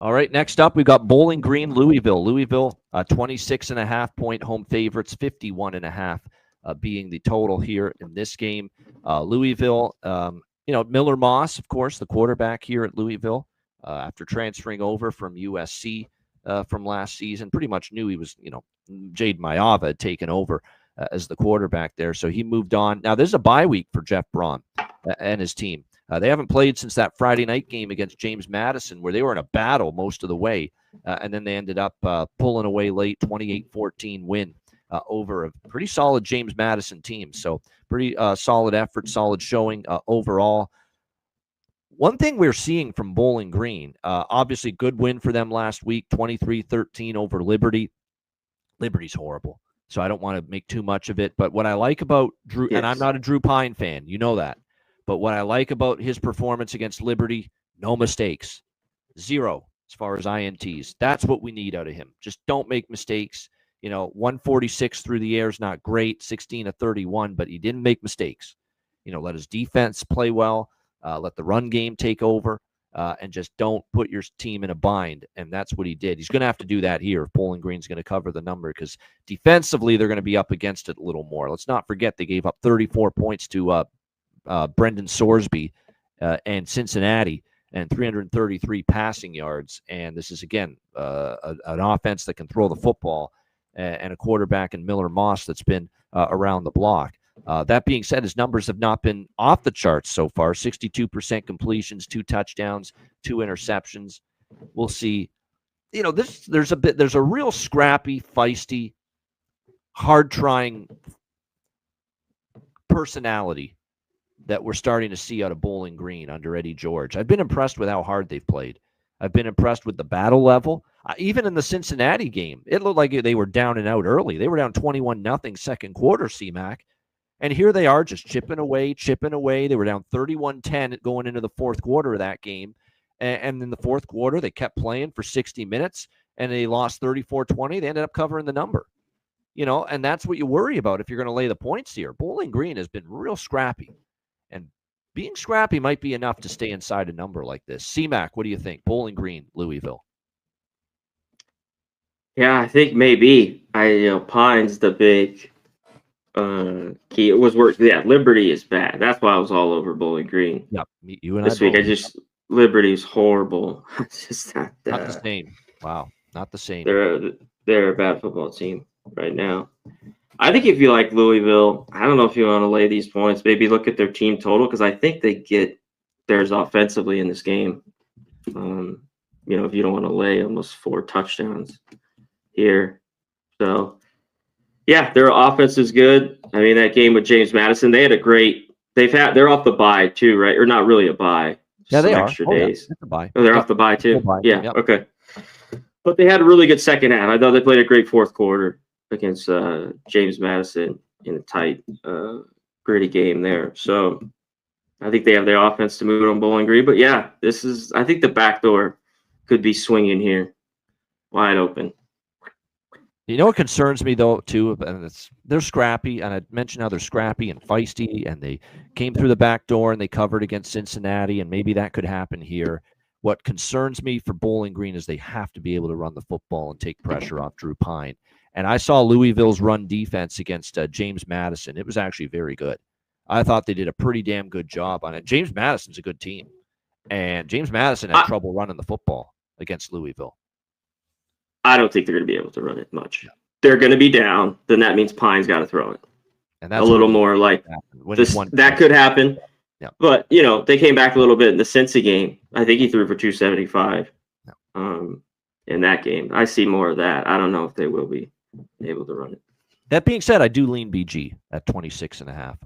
All right, next up, we've got Bowling Green, Louisville. Louisville, 26.5-point home favorites, 51.5 being the total here in this game. Louisville, Miller Moss, of course, the quarterback here at Louisville, after transferring over from USC from last season, pretty much knew he was, Jade Mayava had taken over as the quarterback there. So he moved on. Now, there's a bye week for Jeff Braun and his team. They haven't played since that Friday night game against James Madison, where they were in a battle most of the way, and then they ended up pulling away late, 28-14 win over a pretty solid James Madison team. So pretty solid effort, solid showing overall. One thing we're seeing from Bowling Green, obviously good win for them last week, 23-13 over Liberty. Liberty's horrible, so I don't want to make too much of it. But what I like about Drew, and I'm not a Drew Pine fan, you know that. But what I like about his performance against Liberty, no mistakes. 0 as far as INTs. That's what we need out of him. Just don't make mistakes. 146 through the air is not great, 16-31, but he didn't make mistakes. Let his defense play well, let the run game take over, and just don't put your team in a bind. And that's what he did. He's going to have to do that here if Bowling Green's going to cover the number, because defensively they're going to be up against it a little more. Let's not forget they gave up 34 points to Brendan Sorsby and Cincinnati, and 333 passing yards. And this is, again, an offense that can throw the football, and a quarterback in Miller Moss that's been around the block. That being said, his numbers have not been off the charts so far. 62% completions, 2 touchdowns, 2 interceptions. We'll see. There's a real scrappy, feisty, hard-trying personality that we're starting to see out of Bowling Green under Eddie George. I've been impressed with how hard they've played. I've been impressed with the battle level. Even in the Cincinnati game, it looked like they were down and out early. They were down 21-0 second quarter, CMAC. And here they are just chipping away. They were down 31-10 going into the fourth quarter of that game. And in the fourth quarter, they kept playing for 60 minutes, and they lost 34-20. They ended up covering the number. And that's what you worry about if you're going to lay the points here. Bowling Green has been real scrappy. And being scrappy might be enough to stay inside a number like this. CMAC, what do you think? Bowling Green, Louisville. Yeah, I think maybe. Pine's the big key. It was worse. Yeah, Liberty is bad. That's why I was all over Bowling Green. Yeah, you and this week. Liberty's horrible. It's just not the same. Wow, not the same. They're a bad football team right now. I think if you like Louisville, I don't know if you want to lay these points. Maybe look at their team total, because I think they get theirs offensively in this game. If you don't want to lay almost 4 touchdowns here. So, yeah, their offense is good. I mean, that game with James Madison, they had they're off the bye too, right? Or not really a bye. Yeah, they are. Extra days. Yeah, the bye. Oh, they're off the bye too? Bye. Yeah, yep. Okay. But they had a really good second half. I thought they played a great fourth quarter against James Madison in a tight, gritty game there. So I think they have their offense to move it on Bowling Green. But, yeah, I think the back door could be swinging here wide open. You know what concerns me, though, too? And they're scrappy, and I mentioned how they're scrappy and feisty, and they came through the back door and they covered against Cincinnati, and maybe that could happen here. What concerns me for Bowling Green is they have to be able to run the football and take pressure off Drew Pine. And I saw Louisville's run defense against James Madison. It was actually very good. I thought they did a pretty damn good job on it. James Madison's a good team, and James Madison had trouble running the football against Louisville. I don't think they're going to be able to run it much. They're going to be down. Then that means Pine's got to throw it. And that's a little more like this. That could happen. Yeah. But, they came back a little bit in the Cincy game. I think he threw for 275 in that game. I see more of that. I don't know if they will be able to run it. That being said, I do lean BG at 26.5.